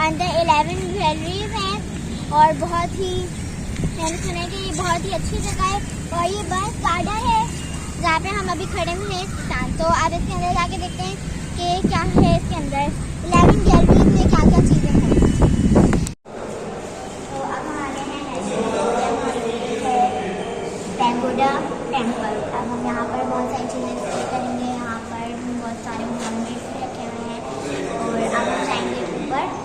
अंदर 11 गैलरीज हैं और बहुत ही मैंने सुना है कि ये बहुत ही अच्छी जगह है। और ये बस गार्डन है जहाँ पे हम अभी खड़े हुए हैं इस टाइम। तो आप इसके अंदर जाके देखते हैं कि क्या है इसके अंदर। 11 गैलरीज में क्या क्या चीज़ें हैं। तो अब हम आ गए हैं पैगोडा टेम्पल। अब हम यहाँ पर बहुत सारी चीज़ें एक्सप्लोर करेंगे। यहाँ पर बहुत सारे मॉन्यूमेंट्स भी रखे हुए हैं और अब हम जाएंगे ऊपर।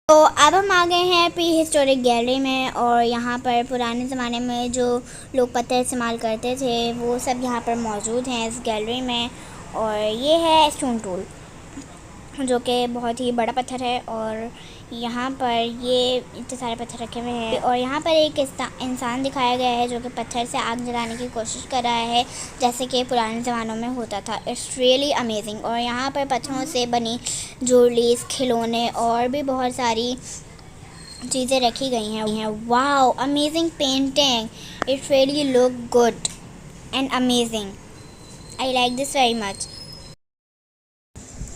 तो अब हम आ गए हैं प्री हिस्टोरिक गैलरी में और यहाँ पर पुराने ज़माने में जो लोग पत्थर इस्तेमाल करते थे वो सब यहाँ पर मौजूद हैं इस गैलरी में। और ये है स्टोन टूल जो कि बहुत ही बड़ा पत्थर है और यहाँ पर ये इतने सारे पत्थर रखे हुए हैं। और यहाँ पर एक इंसान दिखाया गया है जो कि पत्थर से आग जलाने की कोशिश कर रहा है जैसे कि पुराने ज़मानों में होता था। It's really amazing. और यहाँ पर पत्थरों से बनी ज्वेलरीज, खिलौने और भी बहुत सारी चीज़ें रखी गई हैं। Wow, amazing painting, it really look good and amazing. I like this very much.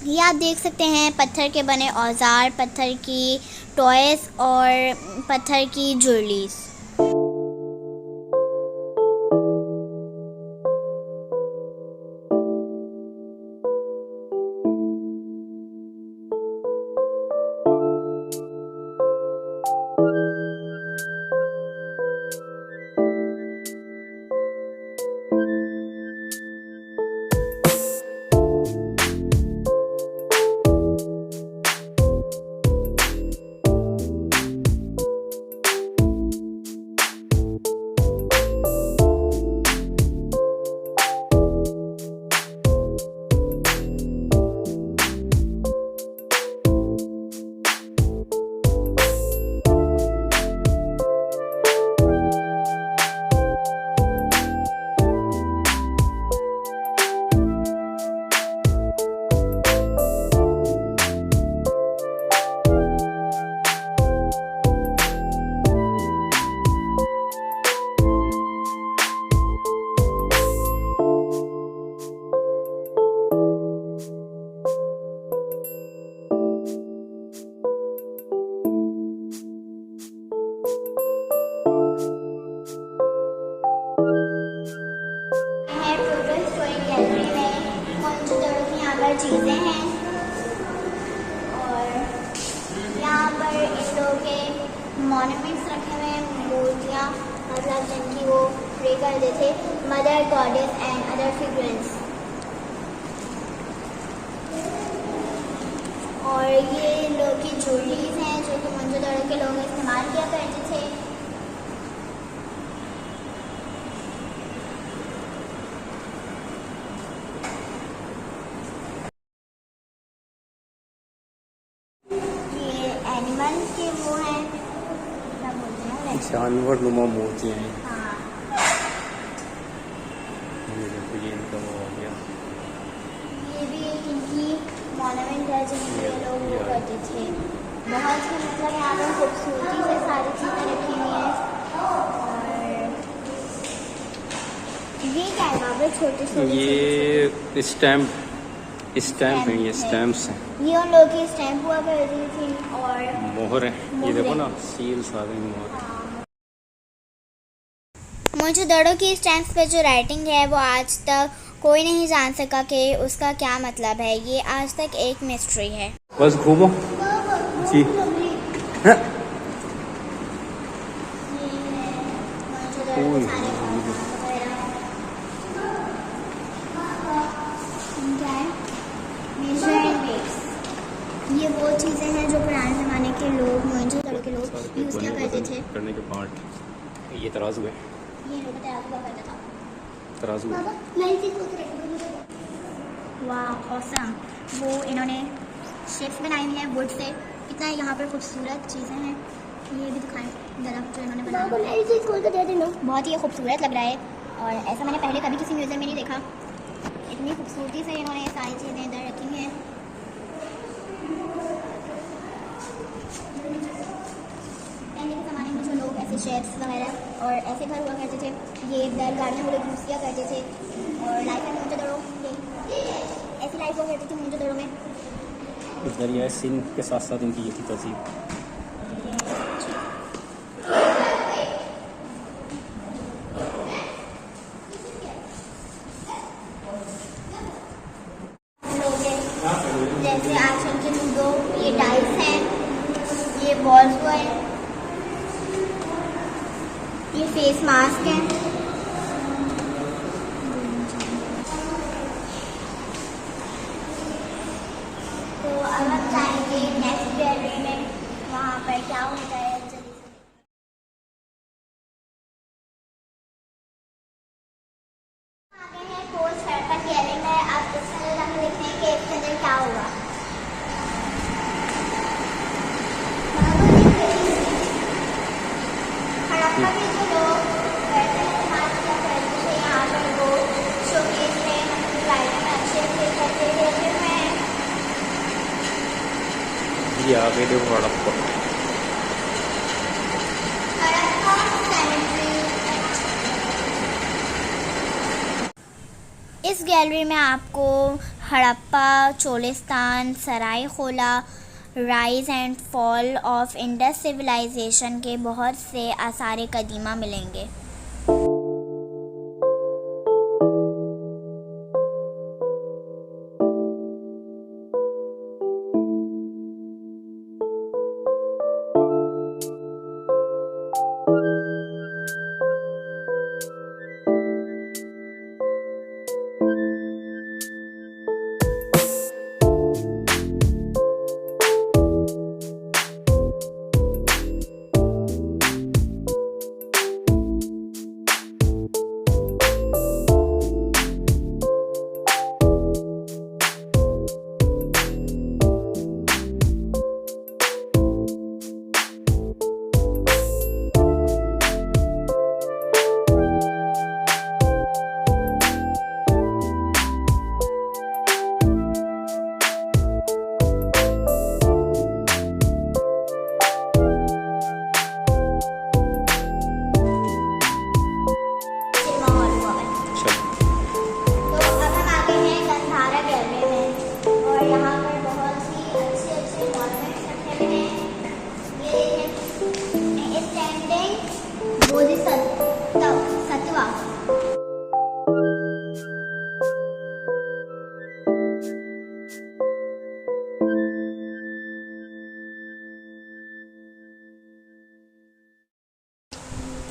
ये आप देख सकते हैं पत्थर के बने औजार, पत्थर की टॉयज़ और पत्थर की ज्वेलरीज। चीज़ें हैं और यहाँ पर इन लोगों के मॉन्यूमेंट्स रखे हुए हैं, मूर्तियाँ, मतलब जिनकी वो प्रे करते थे, mother goddess and other figurines. और ये लोग की ज्वेलरीज हैं जो कि मोहनजोदड़ो के लोग इस्तेमाल किया करते थे। एनिमल्स के वो हैं, क्या बोलते हैं, जानवर नुमा मूर्तियाँ हैं। हाँ, ये इनका वो हो गया। ये भी एक इनकी मॉन्यूमेंट है जिनके लोग वो करते थे। बहुत ही मतलब यहाँ पर खूबसूरती से सारी चीज़ें रखी हुई हैं। और ये क्या है वहाँ पर छोटे छोटे, ये स्टैम्प हैं, ये स्टैम्प्स हैं। ये उन लोगों की स्टैम्प हुआ करती थी और मोहर है, ये देखो ना, सील्स आ गई मोहर। मोहनजोदड़ो की स्टैम्प्स पे जो राइटिंग है वो आज तक कोई नहीं जान सका कि उसका क्या मतलब है। ये आज तक एक मिस्ट्री है। बस घूमो जी। हाँ। ये वो चीज़ें हैं जो पुराने ज़माने के लोग, मोहनजोदड़ो के लोग यूज़ किया करते थे। करने के पार्ट ये तराजू है। ये लोग तराजू हुआ करता था। तराजू वाह ऑसम। वो इन्होंने शेप्स बनाई हुई हैं वुड से। कितना यहाँ पर खूबसूरत चीज़ें हैं। ये भी दिखाएं दरख्त जो इन्होंने बनाया, बहुत ही खूबसूरत लग रहा है। और ऐसा मैंने पहले कभी किसी म्यूज़ियम में नहीं देखा। इतनी खूबसूरती से इन्होंने ये सारी चीज़ें इधर रखी हैं। पहले के ज़माने में जो लोग ऐसे शेफ्स वगैरह और ऐसे घर हुआ करते थे, ये बैलगाड़ियाँ वो लोग यूज़ किया करते थे। और लाइफ में मोहनजोदड़ो ऐसी लाइफ हुआ करती थी मोहनजोदड़ो में। इस दरिया सिंध के साथ साथ इनकी ये थी तहजीब। जैसे आजकल के लूडो, ये डाइस हैं, ये बॉल्स है, ये फेस मास्क है। तो अब हम जाएंगे नेक्स्ट गैलरी में, वहाँ पर क्या होता है। आगे हैं पोस्ट हड़प्पन गैलरी में। अब इसके अंदर हम देखते हैं कि इसके अंदर क्या हुआ। हड़प्पा के जो लोग करते थे, यहाँ पर वो शोकेस में गार्डन अच्छे से करते थे। फिर मैं ये आगे देखो हड़प्पा। हड़प्पा सेमेट्री। इस गैलरी में आपको Harappa, Cholistan, Saraikhola, rise and fall of Indus civilisation के बहुत से आसार कदीमा मिलेंगे।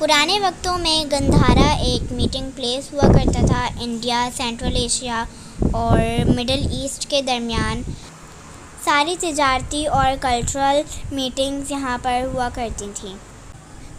पुराने वक्तों में गंधारा एक मीटिंग प्लेस हुआ करता था इंडिया, सेंट्रल एशिया और मिडल ईस्ट के दरमियान। सारी तिजारती और कल्चरल मीटिंग्स यहाँ पर हुआ करती थीं।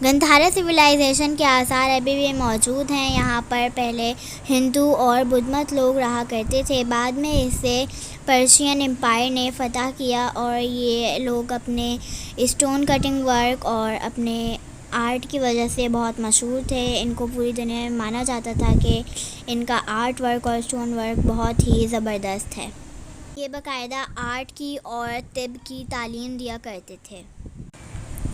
गंधारा सिविलाइजेशन के आसार अभी भी मौजूद हैं। यहाँ पर पहले हिंदू और बुद्धमत लोग रहा करते थे। बाद में इसे पर्शियन एम्पायर ने फ़तह किया और ये लोग अपने स्टोन कटिंग वर्क और अपने आर्ट की वजह से बहुत मशहूर थे। इनको पूरी दुनिया में माना जाता था कि इनका आर्ट वर्क और स्टोन वर्क बहुत ही ज़बरदस्त है। ये बाकायदा आर्ट की और तिब की तालीम दिया करते थे।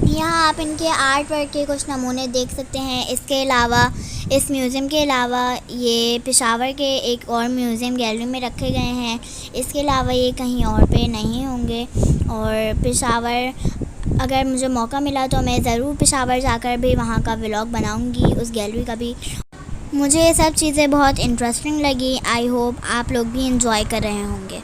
यहाँ आप इनके आर्ट वर्क के कुछ नमूने देख सकते हैं। इसके अलावा इस म्यूज़ियम के अलावा ये पेशावर के एक और म्यूज़ियम गैलरी में रखे गए हैं। इसके अलावा ये कहीं और पे नहीं होंगे। और पेशावर अगर मुझे मौका मिला तो मैं ज़रूर पेशावर जाकर भी वहाँ का व्लॉग बनाऊँगी, उस गैलरी का भी। मुझे ये सब चीज़ें बहुत इंटरेस्टिंग लगी। आई होप आप लोग भी इंजॉय कर रहे होंगे।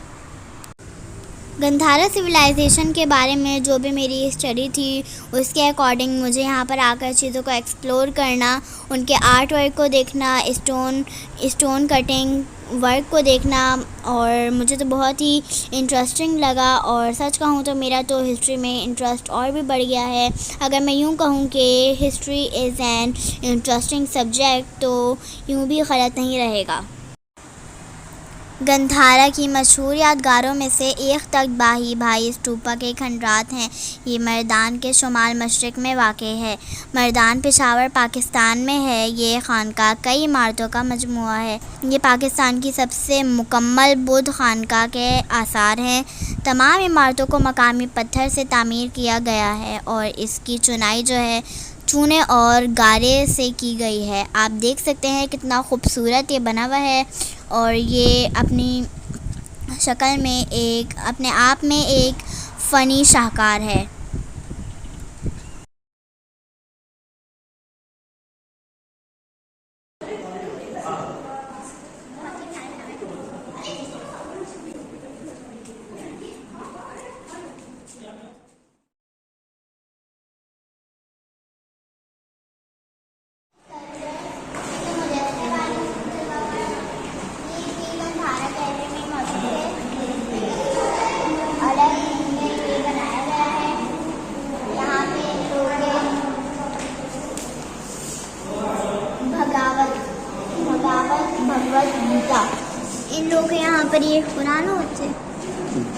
गंधारा सिविलाइजेशन के बारे में जो भी मेरी स्टडी थी उसके अकॉर्डिंग मुझे यहाँ पर आकर चीज़ों को एक्सप्लोर करना, उनके आर्ट वर्क को देखना, स्टोन कटिंग वर्क को देखना, और मुझे तो बहुत ही इंटरेस्टिंग लगा। और सच कहूँ तो मेरा तो हिस्ट्री में इंटरेस्ट और भी बढ़ गया है। अगर मैं यूँ कहूँ कि history is an interesting subject तो यूँ भी गलत नहीं रहेगा। गंधारा की मशहूर यादगारों में से एक तख्त भाई स्तूपा के खंडरात हैं। ये मर्दान के शुमाल मशरिक़ में वाक़ है। मर्दान पेशावर पाकिस्तान में है। ये खानका कई इमारतों का मजमुआ है। ये पाकिस्तान की सबसे मुकम्मल बुद्ध खानका के आसार हैं। तमाम इमारतों को मकामी पत्थर से तामीर किया गया है और इसकी चुनाई जो है चूने और गारे से की गई है। आप देख सकते हैं कितना खूबसूरत ये बना हुआ है, और ये अपनी शक्ल में अपने आप में एक फ़नी शाहकार है। भगवत गीता, इन लोगों के यहाँ पर ये कुरान होते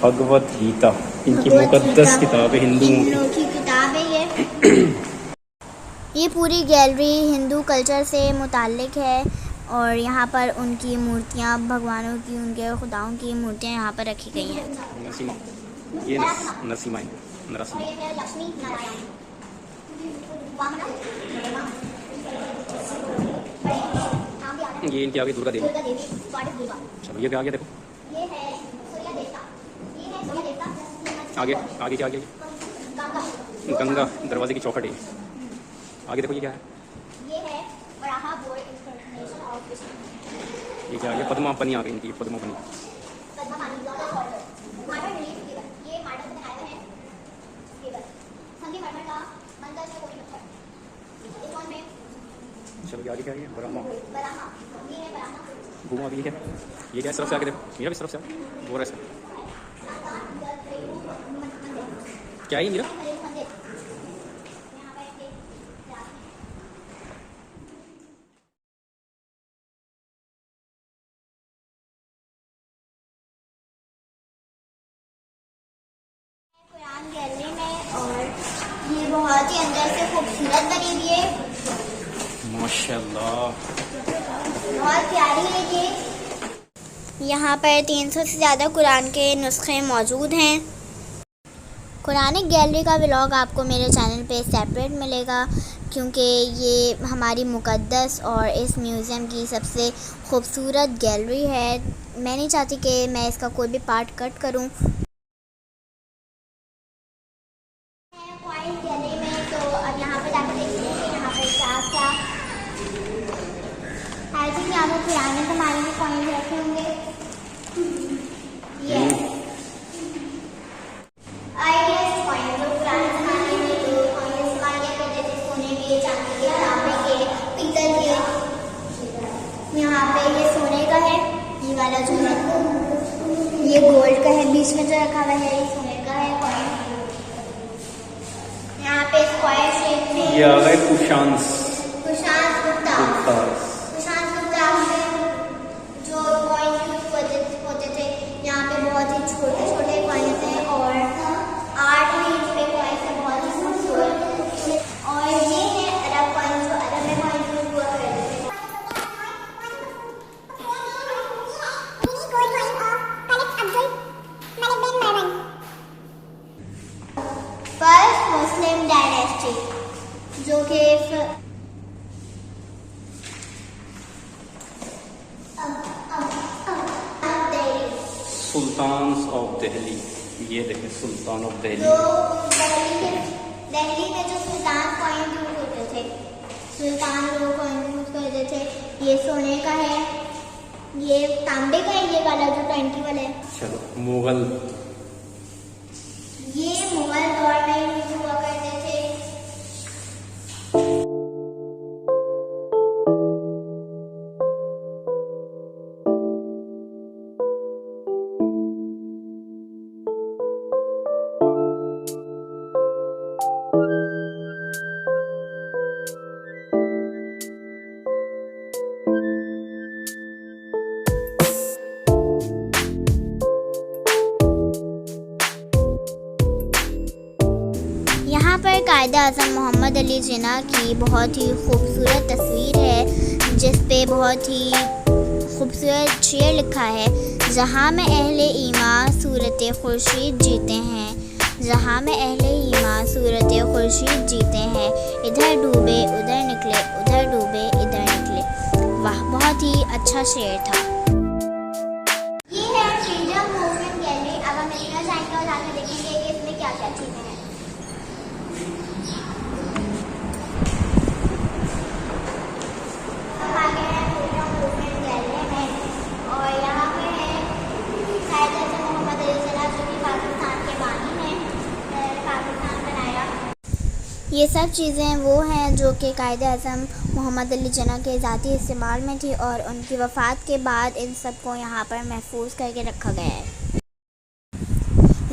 भगवत गीता इनकी मुकद्दस किताब है, हिंदुओं की किताब है ये पूरी गैलरी हिंदू कल्चर से मुताल्लिक है, और यहाँ पर उनकी मूर्तियाँ, भगवानों की, उनके खुदाओं की मूर्तियाँ यहाँ पर रखी गई हैं। ये नरसिम्हा लक्ष्मी नारायण, ये इनके आगे दुर्गा देवी। चलो ये क्या आगे देखो, ये है सूर्य देवता, ये है सूर्य देवता। आगे आगे क्या, आगे गंगा दरवाजे की चौखट है। आगे देखो ये क्या है, ये है Varaha board information of Vishnu. ये क्या आगे पद्मापनी आ गई इनकी, पद्मापनी। ये मार्बल बनाया है संगे मार्बल का मंदिर से कोई पत्थर। इस वन में चलो ये आगे क्या है, ब्रह्मा। ये है ब्रह्मा। घूमो अभी, ये क्या है, तरफ से आगे देखो, मेरा भी तरफ से वो रहा क्या है मेरा। कुरान गैलरी में, और ये बहुत ही अंदर से खूबसूरत बनी हुई है, माशाल्लाह बहुत प्यारी है ये। यहाँ पर 300 से ज़्यादा कुरान के नुस्खे मौजूद हैं। कुरानिक गैलरी का व्लॉग आपको मेरे चैनल पे सेपरेट मिलेगा, क्योंकि ये हमारी मुकद्दस और इस म्यूज़ियम की सबसे खूबसूरत गैलरी है। मैं नहीं चाहती कि मैं इसका कोई भी पार्ट कट करूँ। गैलरी में तो अब यहाँ पर जाकर देखते हैं कि यहाँ पर क्या क्या आई थिंक यहाँ पर पुराने ज़माने के कॉइन्स रखे होंगे। ये आइडियस कॉइन, जो पुराने ज़माने में जो कॉइन इस्तेमाल किया करते थे, सोने के, चांदी के, तांबे के, पीतल के। यहाँ पे ये सोने का है, ये वाला जो है ये गोल्ड का है, बीच में जो रखा हुआ है ये सोने का है कॉइन। यहाँ पे स्क्वायर शेप में ये आ गए कुशांस गुप्ता में जो कॉइन यूज होते थे। यहाँ पे बहुत ही छोटे छोटे कॉइन्स हैं, और 8 इंच पे कॉइन्स है, बहुत ही खूबसूरत। और ये है अरब कॉइन, जो अरब में कॉइन यूज हुआ करते थे। फर्स्ट मुस्लिम डायनेस्टी, जो कि सुल्तान्स ऑफ दिल्ली, ये देखें सुल्तान ऑफ दिल्ली। जो दिल्ली में जो सुल्तान कॉइन यूज होते थे, सुल्तान लोग कॉइन यूज करते थे, ये सोने का है, ये तांबे का है, ये वाला जो 20 वाला है। चलो मुगल, ये मुगल दौर में यूज हुआ करते थे। यहाँ पर कायदे आज़म मोहम्मद अली जिन्ना की बहुत ही खूबसूरत तस्वीर है, जिस पे बहुत ही खूबसूरत शेर लिखा है, जहाँ में अहले ईमान सूरत खुर्शीद जीते हैं, जहाँ में अहले ईमान सूरत खुर्शीद जीते हैं, इधर डूबे उधर निकले, उधर डूबे इधर निकले। वाह, बहुत ही अच्छा शेर था। ये है फ्रीडम मूवमेंट गैलरी। अब हम इसमें जाएंगे और जाकर देखेंगे कि इसमें क्या क्या चीज़ें हैं। हम आ गए हैं फ्रीडम मूवमेंट गैलरी में और यहाँ पे है कायदे आज़म मोहम्मद अली जिन्ना, जो कि पाकिस्तान के बानी हैं, पाकिस्तान बनाया। ये सब चीज़ें वो हैं जो कि कायदे आज़म मोहम्मद अली जिन्ना के ज़ाती इस्तेमाल में थी और उनकी वफ़ात के बाद इन सब को यहाँ पर महफूज करके रखा गया है।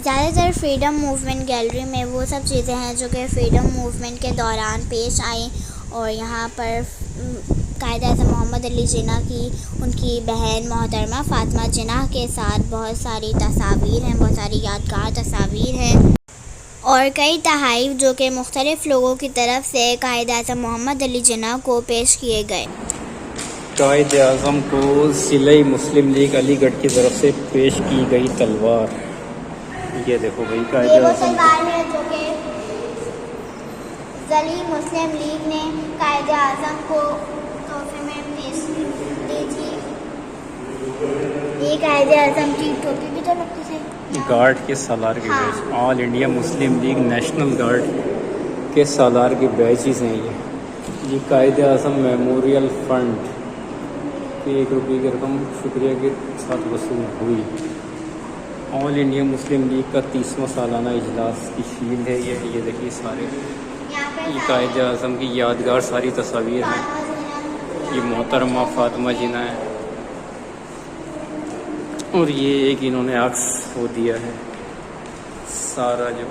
ज़्यादातर फ्रीडम मूवमेंट गैलरी में वो सब चीज़ें हैं जो कि फ्रीडम मूवमेंट के दौरान पेश आई और यहाँ पर कायदे आज़म मोहम्मद अली जिन्ना की उनकी बहन मोहतरमा फ़ातिमा जिन्ना के साथ बहुत सारी तस्वीर हैं, बहुत सारी यादगार तस्वीर हैं और कई तहाइफ जो कि मुख्तलिफ़ लोगों की तरफ से कायदे आज़म मोहम्मद अली जिन्ना को पेश किए गए। कायदे आज़म को ज़िले मुस्लिम लीग अलीगढ़ की तरफ से पेश की गई तलवार। ये देखो भाई, ये कायदे वो आज़म तलवार है जो कि ज़िले मुस्लिम लीग ने कायदे आज़म को तोहफे में पेश दी थी। ये कायदे आज़म की टोपी भी तो लगती थी। गार्ड के सालार के हाँ। Batch, all India Muslim league national guard के सालार के बैचेस हैं ये कायदे आज़म मेमोरियल फंड की 1 रुपये की रकम शुक्रिया के साथ वसूल हुई। ऑल इंडिया मुस्लिम लीग का 30वां सालाना इजलास की शील्ड है ये देखिए सारे ये कायदे आज़म की यादगार सारी तस्वीर हैं। ये मोहतरमा फ़ातिमा जिन्ना है और ये एक इन्होंने अक्स वो दिया है सारा जो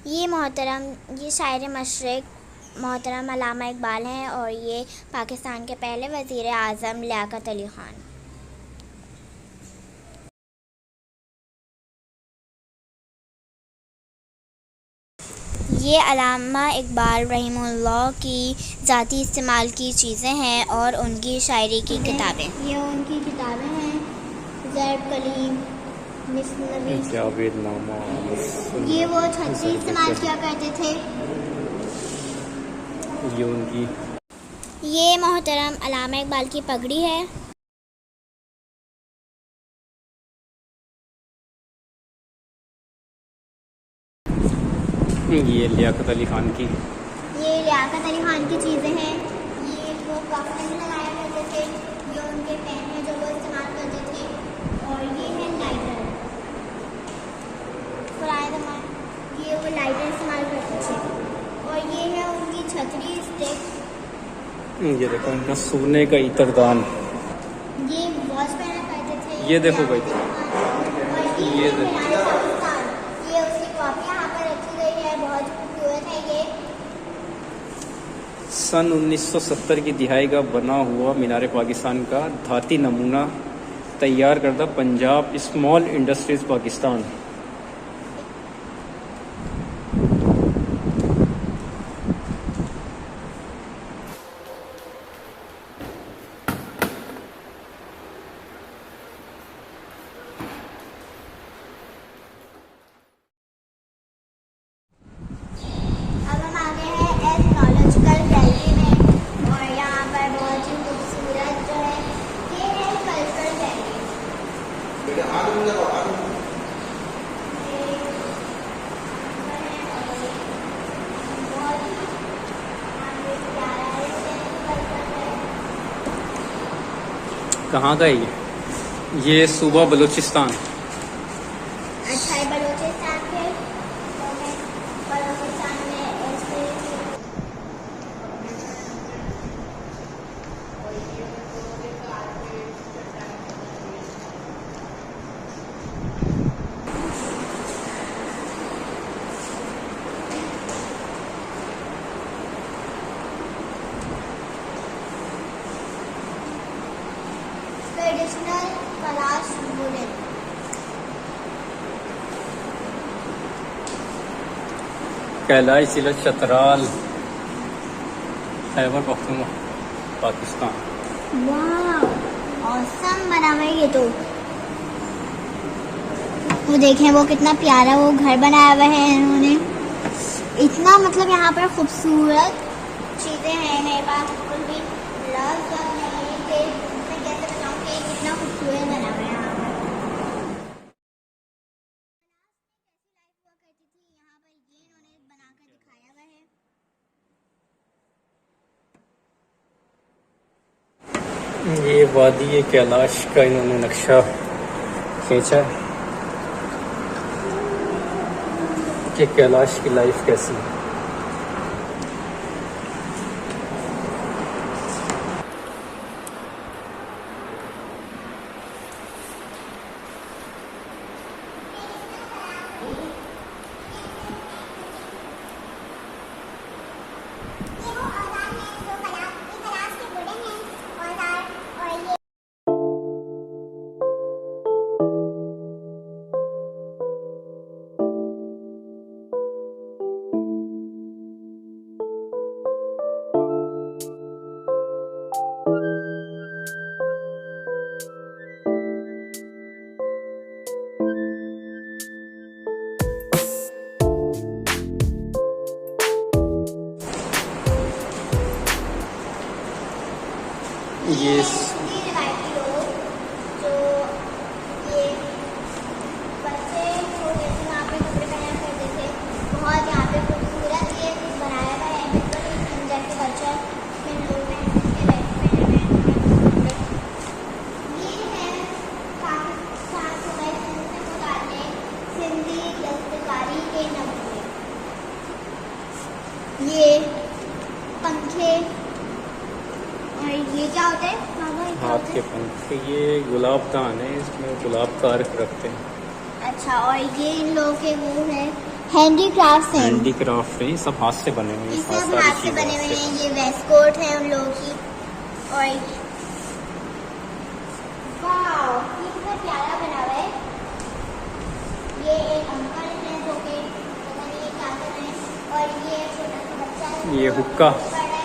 ये मोहतरम ये शायर मशरिक़ मोहतरम अल्लामा इकबाल हैं और ये पाकिस्तान के पहले वज़ीर आज़म लियाक़त अली ख़ान। ये अल्लामा इकबाल रहीमुल्लाह की ज़ाती इस्तेमाल की चीज़ें हैं और उनकी शायरी की किताबें। ये उनकी किताबें हैं, ज़रब कलीम, मिसनवी, जावेदनामा। ये वो छतरी इस्तेमाल किया करते थे। ये उनकी ये मोहतरम अल्लामा इकबाल की पगड़ी है। ये लियाक़त अली ख़ान की ये लियाक़त अली ख़ान की चीज़ें हैं। ये वो कफ़न में लगाया करते थे, ये उनके पेन है जो वो इस्तेमाल करते थे और ये है लाइटर। पुराने ज़माने ये वो लाइटर इस्तेमाल करते थे और ये है उनकी छतरी स्टिक। ये देखो इनका सोने का इतरदान। ये वॉच पहना करते थे। ये देखो भाई, और ये ये देखो। ये उसकी कॉपी यहाँ पर रखी गई है, बहुत खूबसूरत है ये। सन 1970 की दिहाई का बना हुआ मीनार पाकिस्तान का धाती नमूना तैयार करदा पंजाब स्मॉल इंडस्ट्रीज़ पाकिस्तान। अब हम आ गए हैं एथनोलॉजिकल गैलरी में और यहाँ पर बहुत ही खूबसूरत जो है ये है कल्चरल गैलरी। कहाँ का है ये सूबा बलूचिस्तान। अच्छा, ये बलूचिस्तान के, तो मैं बलूचिस्तान में ऐसे ट्रेडिशनल कैलाश वुडन। कैलाश जिला चतराल, खैबर पख्तूनख्वा, पाकिस्तान। वाह, ऑसम बना हुआ है ये तो। वो देखें, वो कितना प्यारा वो घर बनाया हुआ है इन्होंने। इतना मतलब यहाँ पर खूबसूरत चीज़ें हैं मेरे पास बिल्कुल भी लफ्ज़ नहीं है कि मैं कैसे बताऊँ कि कितना खूबसूरत बना हुआ है यहाँ पर। हुआ करती थी यहाँ पर, ये इन्होंने बनाकर दिखाया हुआ है। ये वादी कैलाश का इन्होंने नक्शा खींचा है कि कैलाश की लाइफ कैसी है। ये रिवायती लोग जो ये बच्चे छोटे से वहाँ पे कपड़े पहना करते थे, बहुत यहाँ पे खूबसूरत ये कुछ बनाया हुआ है। बिल्कुल जैसे कल्चर के लोग हैं उनके वैसे पहने हुए हैं। ये है पाकिस्तान सूबे सिंध से मुताल्लिक़ सिंधी दस्तकारी के नमूने। ये पंखे, और ये क्या होता है बाबा? ये क्या हाथ होता के है? पंखे, ये गुलाब दान है, इसमें गुलाब का अर्क रखते हैं। अच्छा, और ये इन लोगों के वो है हैंडीक्राफ्ट हैं। हैंडीक्राफ्ट है, सब हाथ से बने हुए ये हैं, सब सारी हाथ से चीज़ें बने हाथ हुए से। हैं। ये वेस्टकोट है उन लोगों की। और वाह, ये कितना प्यारा बना हुआ है। ये एक अंकल है जो कि पता नहीं ये क्या कर रहे हैं, और ये छोटा सा बच्चा है। ये हुक्का पढ़ रहा है।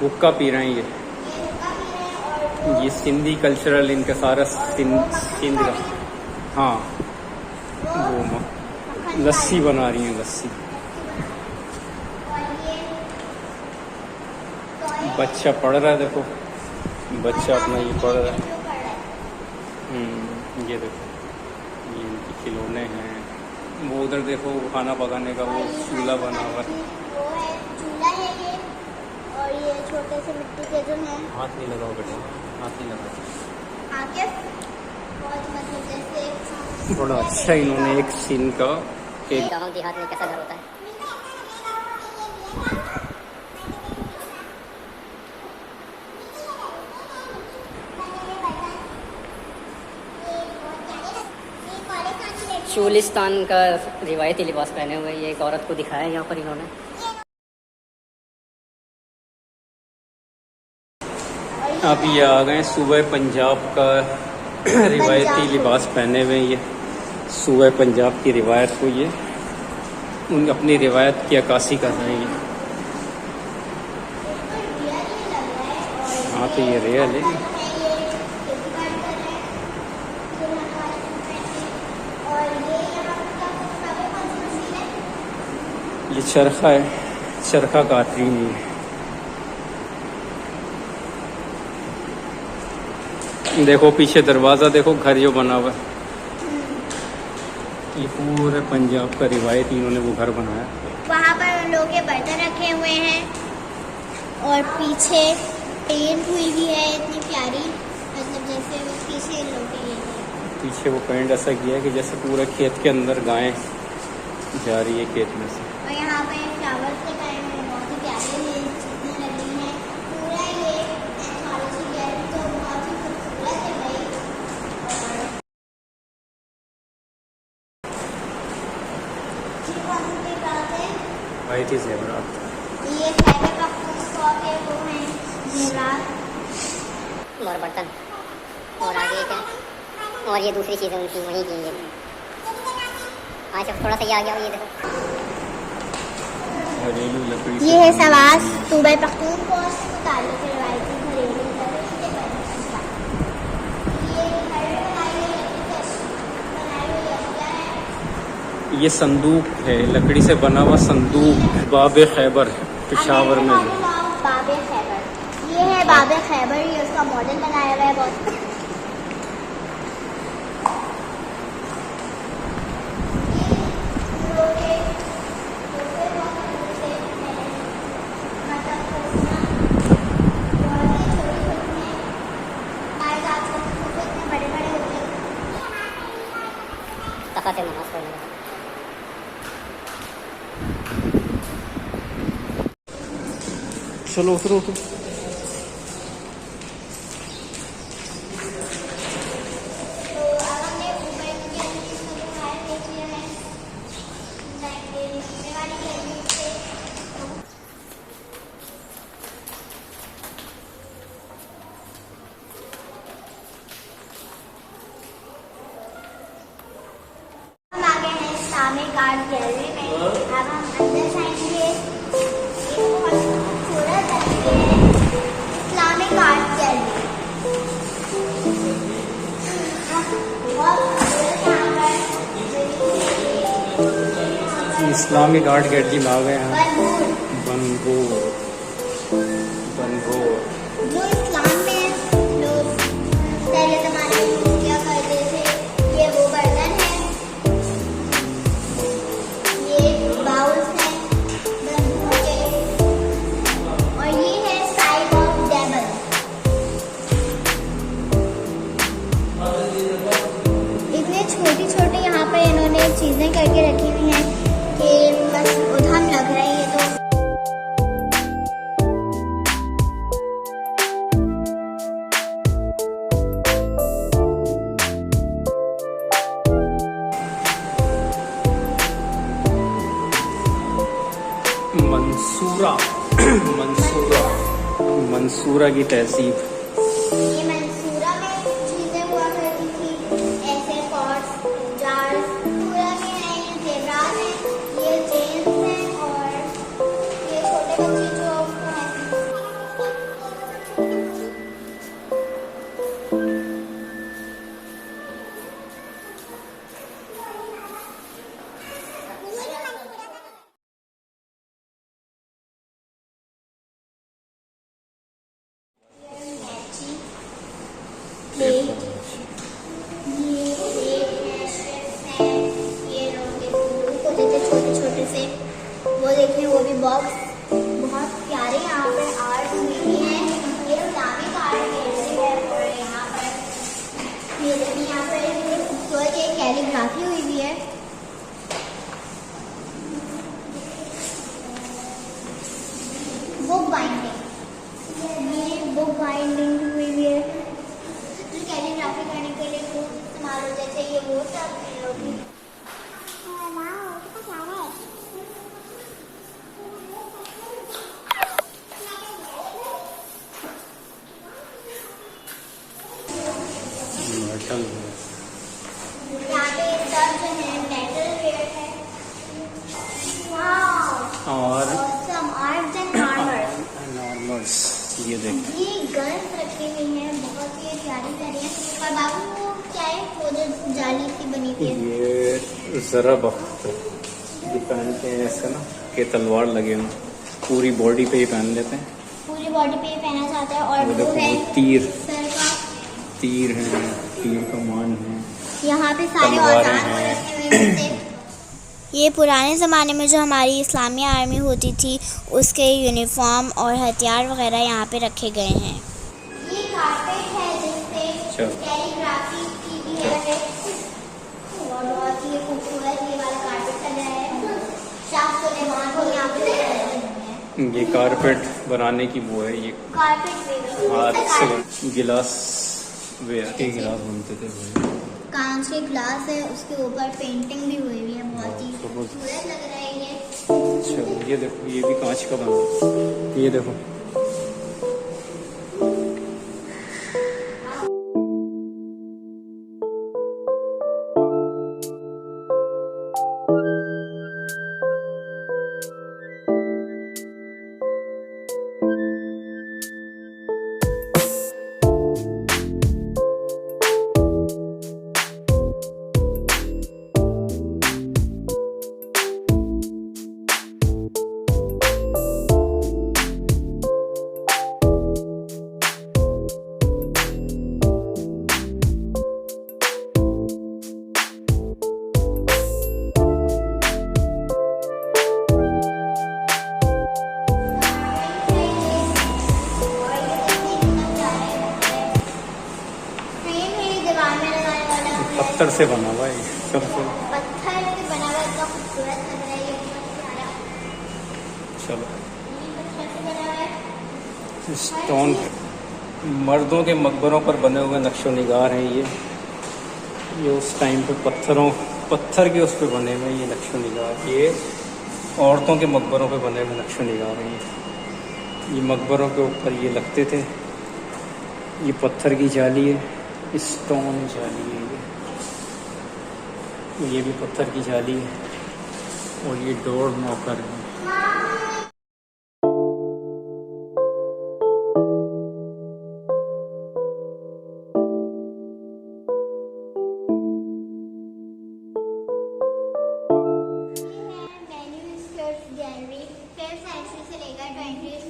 हुक्का पी रहे हैं ये। ये हुक्का पी रहे हैं, और वो ये सिंधी कल्चरल इनका सारा सिंध का। हाँ, वो मक्खन लस्सी खा बना रही हैं, लस्सी। और ये टॉय बच्चा पढ़ रहा है, देखो बच्चा अपना ये पढ़ रहा है। जो पढ़ रहा है। ये देखो, ये इनके खिलौने हैं। वो उधर देखो खाना पकाने का वो चूल्हा बना हुआ है। वो है चूल्हा है ये, और ये छोटे से मिट्टी के जो हैं। हाथ नहीं लगाओ बेटा, हाथ नहीं लगाओ। आगे बहुत मतलब जैसे बड़ा अच्छा इन्होंने एक सीन का एक गाँव देहात में कैसा घर होता है। चोलिस्तान का रिवायती लिबास पहने हुए ये एक औरत को दिखाया है यहाँ पर इन्होंने। अब ये आ गए सूबे पंजाब का रिवायती लिबास पहने हुए। ये सूबे पंजाब की रिवायत को ये उन अपनी रिवायत की अक्कासी कर रहे हैं। हाँ तो ये रियल है। ये चरखा है, चरखा काट रही है। देखो पीछे दरवाज़ा देखो, घर जो बना हुआ है। ये पूरे पंजाब का रिवायत इन्होंने वो घर बनाया। वहाँ पर उन लोगों के बर्तन रखे हुए हैं, और पीछे पेंट हुई भी है इतनी प्यारी, मतलब जैसे वो पीछे लोग ये पीछे वो पेंट ऐसा किया है कि जैसे पूरे खेत के अंदर गायें जा रही है खेत में से। और यहाँ पे फ्लावर्स के टाइम में बहुत ही प्यारे चीज़ें लगी हैं। पूरा ये एथोलॉजी गैलरी तो बहुत ही खूबसूरत है भाई। ये कौन सी बात है? वाइट ही ज़ेवरात। ये खैबर पख्तूनख्वा के वो हैं ज़ेवरात। और बर्तन और आगे क्या और ये दूसरी चीज़ें उनकी वहीं की ये। हाँ जब थोड़ा सा ये आ गया ये देखो घरेलू लकड़ी। ये है सवास सूबे पख्तूनख्वा से मुताल्लिक़ रवायती घरेलू लकड़ी के बर्तन। ये घर में बनाई हुई अशिया है। ये संदूक है, लकड़ी से बना हुआ संदूक बाब खैबर पेशावर में। बाब खैबर, ये है बाब खैबर, ये उसका मॉडल बनाया हुआ है बहुत। तखा से नमाज पढ़ने का। चलो उतरो उतरो। हम आ गए हैं इस्लामिक आर्ट गैलरी में। अब हम अंदर जाएंगे। ये बहुत खूबसूरत है इस्लामिक आर्ट गैलरी। बहुत खूबसूरत यहाँ पर इस्लामिक आर्ट गैलरी में आ गए हैं। बनगूर बनगोर जो इस्लाम में लोग पहले ज़माने में यूज़ किया करते थे। ये वो बर्तन है, ये बाउल्स हैं बनगूर के, और ये है साइड ऑफ टेबल। इतने छोटे छोटे यहाँ पे इन्होंने चीज़ें करके रखी हुई हैं कि बस उधम लग रही है। तो मंसूरा मंसूरा मंसूरा की तहसीब। ये मंसूरा में चीजें हुआ करती थी, ऐसे पॉट्स, जार्स, पूरा में है। ये ज़ेवरात हैं, ये चेन्स हैं, और ये छोटे बच्चे जो हैं। मैची, प्लेट, ये एक है, शेफ है, ये लोग होते थे छोटे छोटे से, वो देखें वो भी बॉक्स बहुत प्यारे यहाँ पे आर्ट हुई हैं। ये इस्लामिक आर्ट गैलरी है और यहाँ पर ये देखिए यहाँ पर खूबसूरत एक कैलीग्राफी हुई हुई है। बुक बाइंडिंग, ये बुक बाइंडिंग हुई हुई है जो कैलीग्राफी करने के लिए वो इस्तेमाल होते थे। ये वो सब इन लोग की मेटल यहाँ पे सब जो है मेटल वेयर है। वाव, और awesome arts and armours. Normals. ये देखें ये गन्स रखी हुई हैं, बहुत ही प्यारी प्यारी हैं। और बाबू वो क्या है, वो जो जाली सी बनी हुई है। ये जरा वक्त ये पहनते हैं ऐसे ना कि तलवार लगे हों, पूरी बॉडी पे ही पहन लेते हैं। पूरी बॉडी पे पहना जाता है। और वो वो देखो है वो तीर सर का। तीर हैं, तीर कमान है। यहाँ पे सारे तलवारें औजार वो हैं। रखे हुए होते हैं। ये पुराने ज़माने में जो हमारी इस्लामी आर्मी होती थी उसके यूनिफॉर्म और हथियार वगैरह यहाँ पे रखे गए हैं। ये कारपेट है जिसपे अच्छा ये कारपेट बनाने की वो है, ये कारपेट हाथ से गिलास वेयर के गिलास बनते थे भाई। कांच के ग्लास है, उसके ऊपर पेंटिंग भी हुई हुई है, बहुत ही खूबसूरत लग रहा है ये। अच्छा ये देखो, ये भी कांच का बना, ये देखो। पत्थर से बना हुआ है, सब से पत्थर से बना हुआ, इतना खूबसूरत लग रहा है ये, बहुत प्यारा। चलो पत्थर से बना हुआ है। स्टोन मर्दों के मकबरों पर बने हुए नक्शो निगार हैं ये उस टाइम पे पत्थर के उस पे बने हुए ये नक्शो निगार, ये औरतों के मकबरों पे बने हुए नक्शो निगार हैं ये मकबरों के ऊपर ये लगते थे। ये पत्थर की जाली है, स्टोन जाली है ये भी पत्थर की जाली है, और ये डोर नॉकर है। गैलरी 5th सेंचुरी से लेकर 20th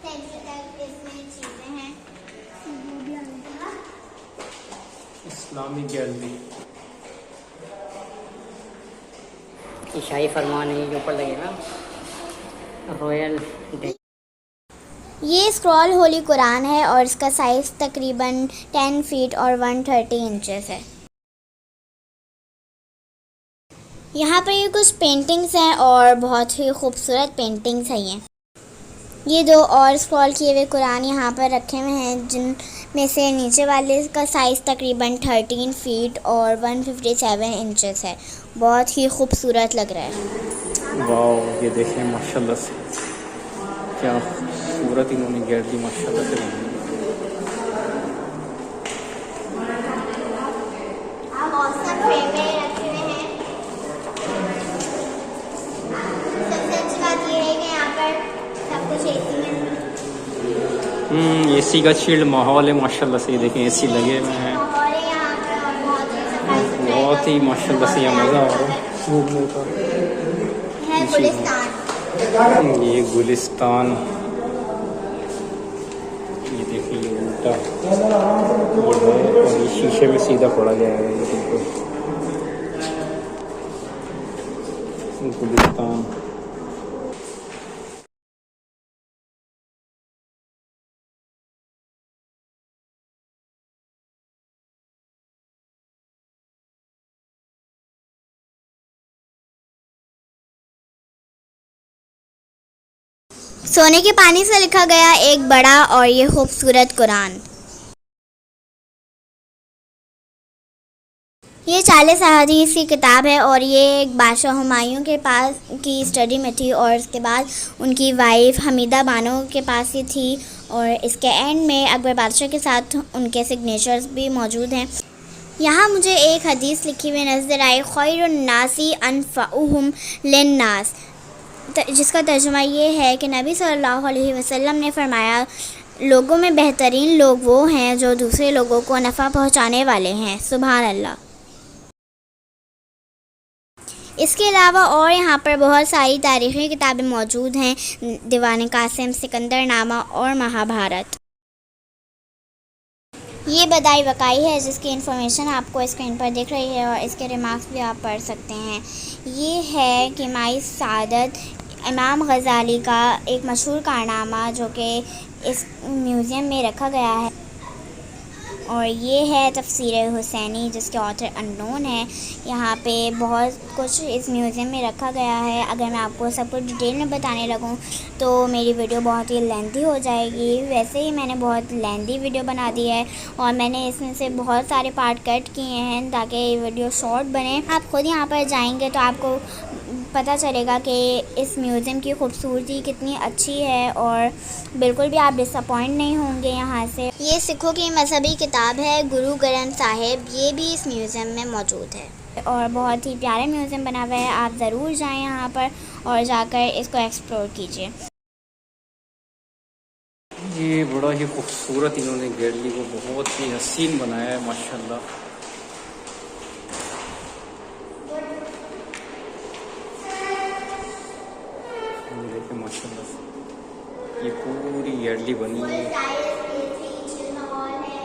सेंचुरी तक इसमें चीज़ें हैं। इस्लामी गैलरी कि शाही फरमान है ये ऊपर लगेगा रॉयल। ये स्क्रॉल होली कुरान है और इसका साइज़ तकरीबन 10 फीट और 130 इंचेस है। यहाँ पर ये कुछ पेंटिंग्स हैं और बहुत ही खूबसूरत पेंटिंग्स हैं ये 2 और स्क्रॉल किए हुए कुरान यहाँ पर रखे हुए हैं, जिनमें से नीचे वाले का साइज़ तकरीबन 13 फीट और 157 इंचेस है। बहुत ही खूबसूरत लग रहा है। वाह, ये देखें माशाल्लाह से क्या खूबसूरत इन्होंने गैलरी माशाल्लाह से बनाई। एसी का चिल्ड माहौल है माशाल्लाह से, ये देखें एसी लगे हुए हैं, बहुत ही माशाल्लाह से यहाँ मज़ा आ रहा है घूमने का। ये गुलिस्तान, ये देखिए उल्टा और ये शीशे में सीधा पड़ा गया है ये गुलिस्तान। सोने के पानी से लिखा गया एक बड़ा और ये खूबसूरत कुरान। ये 40 अहादीस की किताब है और ये एक बादशाह हुमायूं के पास की स्टडी में थी और उसके बाद उनकी वाइफ हमीदा बानो के पास ही थी और इसके एंड में अकबर बादशाह के साथ उनके सिग्नेचर्स भी मौजूद हैं। यहाँ मुझे एक हदीस लिखी हुई नज़र आई, खैरुन नासी अनफअहुम लिन्नास, जिसका तर्जुमा ये है कि नबी सल्लल्लाहु अलैहि वसल्लम ने फरमाया, लोगों में बेहतरीन लोग वो हैं जो दूसरे लोगों को नफ़ा पहुँचाने वाले हैं। सुभान अल्लाह। इसके अलावा और यहाँ पर बहुत सारी तारीख़ी किताबें मौजूद हैं, दीवान कासिम, सिकंदर नामा और महाभारत। ये बदाई वकाई है जिसकी इन्फॉर्मेशन आपको स्क्रीन पर दिख रही है और इसके रिमार्क्स भी आप पढ़ सकते हैं। ये है कि माई सादत इमाम गज़ाली का एक मशहूर कारनामा जो कि इस म्यूज़ियम में रखा गया है और ये है तफसीर हुसैनी जिसके ऑथर अननोन है। यहाँ पे बहुत कुछ इस म्यूज़ियम में रखा गया है। अगर मैं आपको सब कुछ डिटेल में बताने लगूँ तो मेरी वीडियो बहुत ही लेंथी हो जाएगी। वैसे ही मैंने बहुत लेंथी वीडियो बना दी है और मैंने इसमें से बहुत सारे पार्ट कट किए हैं ताकि ये वीडियो शॉर्ट बने। आप खुद यहाँ पर जाएंगे तो आपको पता चलेगा कि इस म्यूज़ियम की खूबसूरती कितनी अच्छी है और बिल्कुल भी आप डिसअपॉइंट नहीं होंगे यहाँ से। ये सिखों की मजहबी किताब है गुरु ग्रंथ साहिब, ये भी इस म्यूज़ियम में मौजूद है और बहुत ही प्यारा म्यूज़ियम बना हुआ है। आप ज़रूर जाएं यहाँ पर और जाकर इसको एक्सप्लोर कीजिए। ये बड़ा ही खूबसूरत इन्होंने गैलरी को बहुत ही हसीन बनाया है माशाल्लाह। देखिए माशाल्लाह से ये पूरी गैलरी बनी है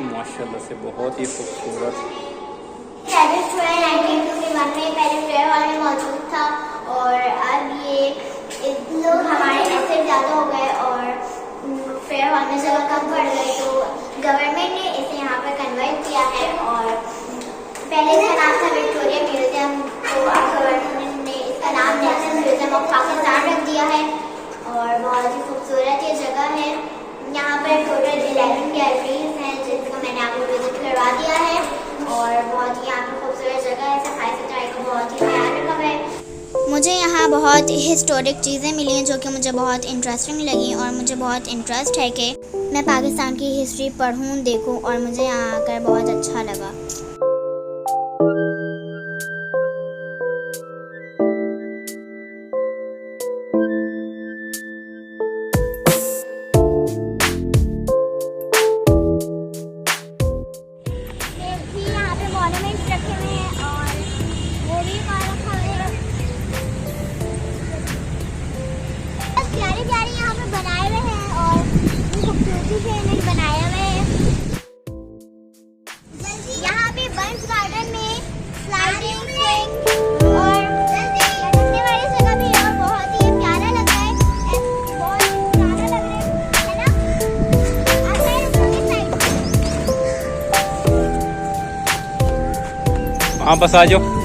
माशाल्लाह से, बहुत ही खूबसूरत। पहले फेयर हॉल में मौजूद था और अब ये लोग हमारे ऐसे ज़्यादा हो गए और फेयर हॉल में जगह कम पड़ गई तो गवर्नमेंट ने इसे यहाँ पर कन्वर्ट किया है और पहले इसका नाम था विक्टोरिया म्यूज़ियम, तो अब गवर्नमेंट ने इसका नाम नेशनल म्यूज़ियम ऑफ पाकिस्तान रख दिया है और बहुत ही खूबसूरत ये जगह है। यहाँ पर टोटल 11 गैलरीज हैं जिसको मैंने आपको विजिट करवा दिया है और बहुत ही यहाँ पर खूबसूरत जगह है। सफाई सुथराई का बहुत ही ख्याल रखा हुआ है। मुझे यहाँ बहुत हिस्टोरिक चीज़ें मिली हैं जो कि मुझे बहुत इंटरेस्टिंग लगी और मुझे बहुत इंटरेस्ट है कि मैं पाकिस्तान की हिस्ट्री पढ़ूँ, देखूँ और मुझे यहाँ आकर बहुत अच्छा लगा। यहाँ पे मॉन्यूमेंट्स रखे हुए हैं और वो भी रखा हुआ है। प्यारे प्यारे यहाँ पे बनाए हुए हैं और खूबसूरती से इन्हें बनाया हुआ है। यहाँ पे बंस गार्डन में स्लाइडिंग स्विंग और बैठने वाली जगह भी है और बहुत ही प्यारा लग रहा है। बहुत प्यारा लग रहा है ना। आप साइड हाँ बस आ जाओ।